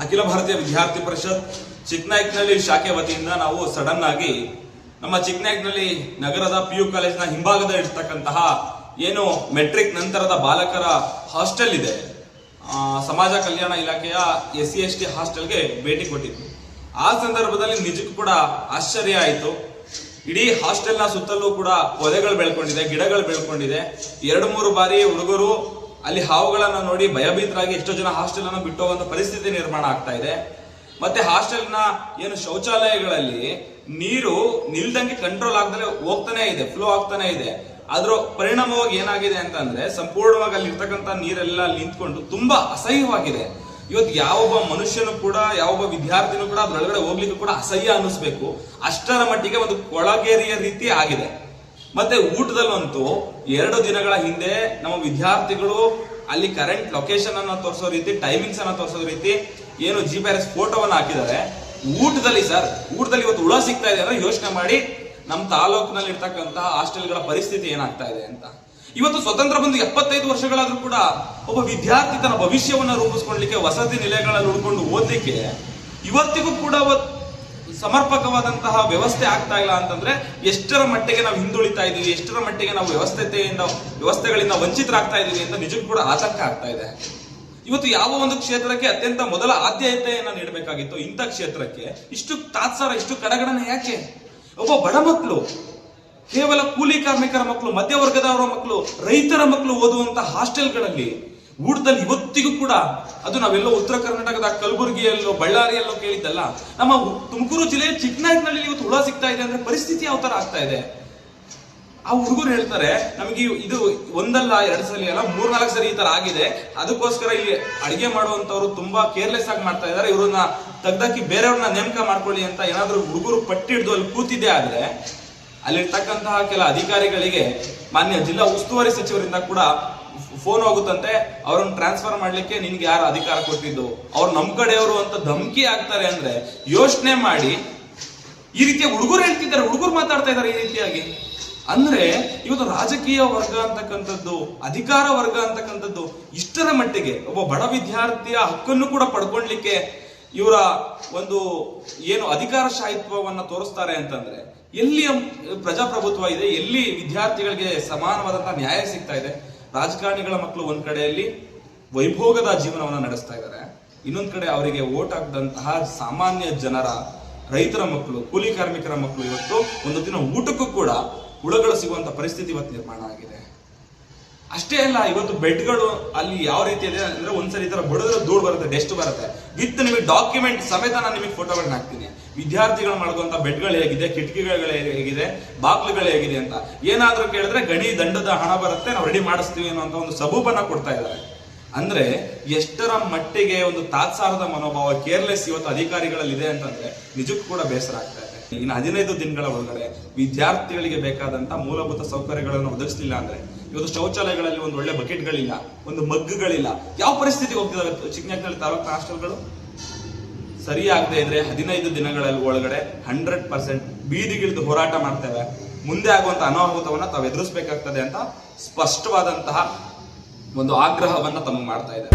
ಅಖಿಲ ಭಾರತೀಯ ವಿದ್ಯಾರ್ಥಿ ಪರಿಷತ್ ಚಿಕ್ಕನಾಯಕನಹಳ್ಳಿ ಶಾಖೆ ವತಿಯಿಂದ ನಾವು ಸಡನ್ ಆಗಿ ನಮ್ಮ ಚಿಕ್ಕನಾಯಕನಹಳ್ಳಿ ನಗರದ PU ಕಾಲೇಜಿನ ಹಿಂಭಾಗದ ಇರ್ತಕ್ಕಂತಹ ಏನು ಮೆಟ್ರಿಕ್ ನಂತರದ ಬಾಲಕರ ಹಾಸ್ಟೆಲ್ ಇದೆ, ಸಮಾಜ ಕಲ್ಯಾಣ ಇಲಾಖೆಯ SC ST ಹಾಸ್ಟೆಲ್ಗೆ ಭೇಟಿ ಕೊಟ್ಟಿದ್ವಿ. ಆ ಸಂದರ್ಭದಲ್ಲಿ ನಿಜಕ್ಕೂ ಕೂಡ ಆಶ್ಚರ್ಯ ಆಯಿತು. ಇಡೀ ಹಾಸ್ಟೆಲ್ನ ಸುತ್ತಲೂ ಕೂಡ ಪೊದೆಗಳು ಬೆಳ್ಕೊಂಡಿದೆ, ಗಿಡಗಳು ಬೆಳ್ಕೊಂಡಿದೆ. 2-3 ಬಾರಿ ಹುಡುಗರು ಅಲ್ಲಿ ಹಾವುಗಳನ್ನ ನೋಡಿ ಭಯಭೀತರಾಗಿ ಎಷ್ಟೋ ಜನ ಹಾಸ್ಟೆಲ್ ಅನ್ನು ಬಿಟ್ಟು ಹೋಗುವಂತ ಪರಿಸ್ಥಿತಿ ನಿರ್ಮಾಣ ಆಗ್ತಾ ಇದೆ. ಮತ್ತೆ ಹಾಸ್ಟೆಲ್ನ ಏನು ಶೌಚಾಲಯಗಳಲ್ಲಿ ನೀರು ನಿಲ್ದಂಗೆ ಕಂಟ್ರೋಲ್ ಆಗದಲ್ಲೇ ಹೋಗ್ತಾನೆ ಇದೆ, ಫ್ಲೋ ಆಗ್ತಾನೆ ಇದೆ. ಅದ್ರ ಪರಿಣಾಮವಾಗಿ ಏನಾಗಿದೆ ಅಂತಂದ್ರೆ ಸಂಪೂರ್ಣವಾಗಿ ಅಲ್ಲಿ ಇರ್ತಕ್ಕಂಥ ನೀರೆಲ್ಲ ನಿಂತ್ಕೊಂಡು ತುಂಬಾ ಅಸಹ್ಯವಾಗಿದೆ. ಇವತ್ತು ಯಾವೊಬ್ಬ ಮನುಷ್ಯನು ಕೂಡ ಯಾವೊಬ್ಬ ವಿದ್ಯಾರ್ಥಿನೂ ಕೂಡ ಅದ್ರೊಳಗಡೆ ಹೋಗ್ಲಿಕ್ಕೆ ಕೂಡ ಅಸಹ್ಯ ಅನ್ನಿಸ್ಬೇಕು, ಅಷ್ಟರ ಮಟ್ಟಿಗೆ ಒಂದು ಕೊಳಗೇರಿಯ ರೀತಿ ಆಗಿದೆ. ಮತ್ತೆ ಊಟದಲ್ಲಂತೂ 2 ದಿನಗಳ ಹಿಂದೆ ನಮ್ಮ ವಿದ್ಯಾರ್ಥಿಗಳು ಅಲ್ಲಿ ಕರೆಂಟ್ ಲೊಕೇಶನ್ ಅನ್ನ ತೋರಿಸೋ ರೀತಿ, ಟೈಮಿಂಗ್ಸ್ ಅನ್ನ ತೋರಿಸೋ ರೀತಿ ಏನು GPS ಫೋಟೋವನ್ನ ಹಾಕಿದ್ದಾರೆ. ಊಟದಲ್ಲಿ ಇವತ್ತು ಹುಳ ಸಿಗ್ತಾ ಇದೆ ಅಂದ್ರೆ ಯೋಚನೆ ಮಾಡಿ ನಮ್ಮ ತಾಲೂಕಿನಲ್ಲಿ ಇರ್ತಕ್ಕಂತಹ ಹಾಸ್ಟೆಲ್ಗಳ ಪರಿಸ್ಥಿತಿ ಏನಾಗ್ತಾ ಇದೆ ಅಂತ. ಇವತ್ತು ಸ್ವತಂತ್ರ ಬಂದು 75 ವರ್ಷಗಳಾದ್ರೂ ಕೂಡ ಒಬ್ಬ ವಿದ್ಯಾರ್ಥಿ ತನ್ನ ಭವಿಷ್ಯವನ್ನ ರೂಪಿಸ್ಕೊಳ್ಲಿಕ್ಕೆ ವಸತಿ ನಿಲಯಗಳಲ್ಲಿ ಉಳ್ಕೊಂಡು ಓದ್ಲಿಕ್ಕೆ ಇವತ್ತಿಗೂ ಕೂಡ ಸಮರ್ಪಕವಾದಂತಹ ವ್ಯವಸ್ಥೆ ಆಗ್ತಾ ಇಲ್ಲ ಅಂತಂದ್ರೆ ಎಷ್ಟರ ಮಟ್ಟಿಗೆ ನಾವು ಹಿಂದುಳಿತಾ ಇದೀವಿ, ಎಷ್ಟರ ಮಟ್ಟಿಗೆ ನಾವು ವ್ಯವಸ್ಥೆಗಳಿಂದ ವಂಚಿತರಾಗ್ತಾ ಇದೀವಿ ಅಂತ ನಿಜಕ್ಕೂ ಕೂಡ ಆತಂಕ ಆಗ್ತಾ ಇದೆ. ಇವತ್ತು ಯಾವ ಒಂದು ಕ್ಷೇತ್ರಕ್ಕೆ ಅತ್ಯಂತ ಮೊದಲ ಆದ್ಯತೆಯನ್ನ ನೀಡಬೇಕಾಗಿತ್ತು, ಇಂಥ ಕ್ಷೇತ್ರಕ್ಕೆ ಇಷ್ಟು ತಾತ್ಸಾರ, ಇಷ್ಟು ಕಡಗಡನೆ ಯಾಕೆ? ಒಬ್ಬ ಬಡ ಮಕ್ಕಳು, ಕೇವಲ ಕೂಲಿ ಕಾರ್ಮಿಕರ ಮಕ್ಕಳು, ಮಧ್ಯವರ್ಗದವರ ಮಕ್ಕಳು, ರೈತರ ಮಕ್ಕಳು ಓದುವಂತ ಹಾಸ್ಟೆಲ್ಗಳಲ್ಲಿ ಊಟದಲ್ಲಿ ಇವತ್ತಿಗೂ ಕೂಡ, ಅದು ನಾವೆಲ್ಲೋ ಉತ್ತರ ಕರ್ನಾಟಕದ ಕಲಬುರಗಿಯಲ್ಲೋ ಬಳ್ಳಾರಿಯಲ್ಲೋ ಕೇಳಿದ್ದಲ್ಲ, ನಮ್ಮ ತುಮಕೂರು ಜಿಲ್ಲೆಯ ಚಿಕ್ಕನಾಯಕನಹಳ್ಳಿ ಇವತ್ತು ಹುಳ ಸಿಗ್ತಾ ಇದೆ ಅಂದ್ರೆ ಪರಿಸ್ಥಿತಿ ಯಾವ ತರ ಆಗ್ತಾ ಇದೆ? ಆ ಹುಡುಗರು ಹೇಳ್ತಾರೆ, ನಮಗೆ ಇದು 1-2 ಸಲ ಅಲ್ಲ 3-4 ಸರಿ ಈ ತರ ಆಗಿದೆ, ಅದಕ್ಕೋಸ್ಕರ ಇಲ್ಲಿ ಅಡಿಗೆ ಮಾಡುವಂತವ್ರು ತುಂಬಾ ಕೇರ್ಲೆಸ್ ಆಗಿ ಮಾಡ್ತಾ ಇದ್ದಾರೆ, ಇವ್ರನ್ನ ತೆಗ್ದಾಕಿ ಬೇರೆಯವ್ರನ್ನ ನೇಮಕ ಮಾಡ್ಕೊಳ್ಳಿ ಅಂತ ಏನಾದ್ರು ಹುಡುಗರು ಪಟ್ಟಿಡ್ದು ಅಲ್ಲಿ ಕೂತಿದ್ದೆ ಆದ್ರೆ ಅಲ್ಲಿರ್ತಕ್ಕಂತಹ ಕೆಲ ಅಧಿಕಾರಿಗಳಿಗೆ ಮಾನ್ಯ ಜಿಲ್ಲಾ ಉಸ್ತುವಾರಿ ಸಚಿವರಿಂದ ಕೂಡ ಫೋನ್ ಹೋಗುತ್ತಂತೆ, ಅವ್ರನ್ನ ಟ್ರಾನ್ಸ್ಫರ್ ಮಾಡ್ಲಿಕ್ಕೆ ನಿನ್ಗೆ ಯಾರು ಅಧಿಕಾರ ಕೊಟ್ಟಿದ್ದು, ಅವ್ರು ನಮ್ ಕಡೆಯವರು ಅಂತ ಧಮಕಿ ಆಗ್ತಾರೆ. ಅಂದ್ರೆ ಯೋಚನೆ ಮಾಡಿ, ಈ ರೀತಿಯ ಹುಡುಗರು ಹೇಳ್ತಿದ್ದಾರೆ, ಹುಡುಗರು ಮಾತಾಡ್ತಾ ಇದ್ದಾರೆ ಈ ರೀತಿಯಾಗಿ. ಅಂದ್ರೆ ಇವತ್ತು ರಾಜಕೀಯ ವರ್ಗ ಅಂತಕ್ಕಂಥದ್ದು, ಅಧಿಕಾರ ವರ್ಗ ಅಂತಕ್ಕಂಥದ್ದು ಇಷ್ಟರ ಮಟ್ಟಿಗೆ ಒಬ್ಬ ಬಡ ವಿದ್ಯಾರ್ಥಿಯ ಹಕ್ಕನ್ನು ಕೂಡ ಪಡ್ಕೊಳ್ಲಿಕ್ಕೆ ಇವರ ಒಂದು ಏನು ಅಧಿಕಾರಶಾಹಿತ್ವವನ್ನ ತೋರಿಸ್ತಾರೆ ಅಂತಂದ್ರೆ ಎಲ್ಲಿ ಪ್ರಜಾಪ್ರಭುತ್ವ ಇದೆ, ಎಲ್ಲಿ ವಿದ್ಯಾರ್ಥಿಗಳಿಗೆ ಸಮಾನವಾದಂತಹ ನ್ಯಾಯ ಸಿಗ್ತಾ ಇದೆ? ರಾಜಕಾರಣಿಗಳ ಮಕ್ಕಳು ಒಂದ್ ಕಡೆಯಲ್ಲಿ ವೈಭೋಗದ ಜೀವನವನ್ನ ನಡೆಸ್ತಾ ಇದ್ದಾರೆ, ಇನ್ನೊಂದ್ ಕಡೆ ಅವರಿಗೆ ಓಟ್ ಹಾಕಿದಂತಹ ಸಾಮಾನ್ಯ ಜನರ, ರೈತರ ಮಕ್ಕಳು, ಕೂಲಿ ಕಾರ್ಮಿಕರ ಮಕ್ಕಳು ಇವತ್ತು ಒಂದು ದಿನ ಊಟಕ್ಕೂ ಕೂಡ ಹುಳಗಳು ಸಿಗುವಂತ ಪರಿಸ್ಥಿತಿ ಇವತ್ತು ನಿರ್ಮಾಣ ಆಗಿದೆ. ಅಷ್ಟೇ ಅಲ್ಲ, ಇವತ್ತು ಬೆಡ್ಗಳು ಅಲ್ಲಿ ಯಾವ ರೀತಿ ಇದೆ ಅಂದ್ರೆ ಒಂದ್ಸರಿ ಈ ತರ ಬಡಿದ್ರೆ ಧೂಳು ಬರುತ್ತೆ, ಡಸ್ಟ್ ಬರುತ್ತೆ. ವಿತ್ ನಿಮಗೆ ಡಾಕ್ಯುಮೆಂಟ್ ಸಮೇತ ನಾನು ನಿಮಗೆ ಫೋಟೋಗಳನ್ನ ಹಾಕ್ತೀನಿ. ವಿದ್ಯಾರ್ಥಿಗಳು ಮಾಡುವಂತ ಬೆಡ್ಗಳು ಹೇಗಿದೆ, ಕಿಟಕಿಗಳು ಹೇಗಿದೆ, ಬಾಗ್ಲುಗಳು ಹೇಗಿದೆ ಅಂತ ಏನಾದ್ರೂ ಕೇಳಿದ್ರೆ ಗಣಿ ದಂಡದ ಹಣ ಬರುತ್ತೆ, ನಾವು ರೆಡಿ ಮಾಡಿಸ್ತೀವಿ ಅನ್ನುವಂತ ಒಂದು ಸಬೂಬನ್ನ ಕೊಡ್ತಾ ಇದ್ದಾರೆ. ಅಂದ್ರೆ ಎಷ್ಟರ ಮಟ್ಟಿಗೆ ಒಂದು ತಾತ್ಸಾರದ ಮನೋಭಾವ, ಕೇರ್ಲೆಸ್ ಇವತ್ತು ಅಧಿಕಾರಿಗಳಲ್ಲಿ ಇದೆ ಅಂತಂದ್ರೆ ನಿಜಕ್ಕೂ ಕೂಡ ಬೇಸರ ಆಗ್ತಾ ಇದೆ. ಇನ್ನು 15 ದಿನಗಳ ಒಳಗಡೆ ವಿದ್ಯಾರ್ಥಿಗಳಿಗೆ ಬೇಕಾದಂತ ಮೂಲಭೂತ ಸೌಕರ್ಯಗಳನ್ನು ಒದಗಿಸಲಿಲ್ಲ ಅಂದ್ರೆ, ಇವತ್ತು ಶೌಚಾಲಯಗಳಲ್ಲಿ ಒಂದು ಒಳ್ಳೆ ಬಕೆಟ್ಗಳಿಲ್ಲ, ಒಂದು ಮಗ್ಗುಗಳಿಲ್ಲ, ಯಾವ ಪರಿಸ್ಥಿತಿಗೆ ಹೋಗ್ತಿದಾವೆ ಚಿಕ್ಕನಾಯಕನಹಳ್ಳಿ ತಾಲೂಕು ಹಾಸ್ಟೆಲ್ಗಳು? ಸರಿಯಾಗದೆ ಇದ್ರೆ 15 ದಿನಗಳ ಒಳಗಡೆ 100% ಬೀದಿಗಿಳಿದು ಹೋರಾಟ ಮಾಡ್ತೇವೆ. ಮುಂದೆ ಆಗುವಂತ ಅನಾಹುತವನ್ನ ತಾವು ಎದುರಿಸಬೇಕಾಗ್ತದೆ ಅಂತ ಸ್ಪಷ್ಟವಾದಂತಹ ಒಂದು ಆಗ್ರಹವನ್ನ ತಮಗೆ ಮಾಡ್ತಾ ಇದೆ.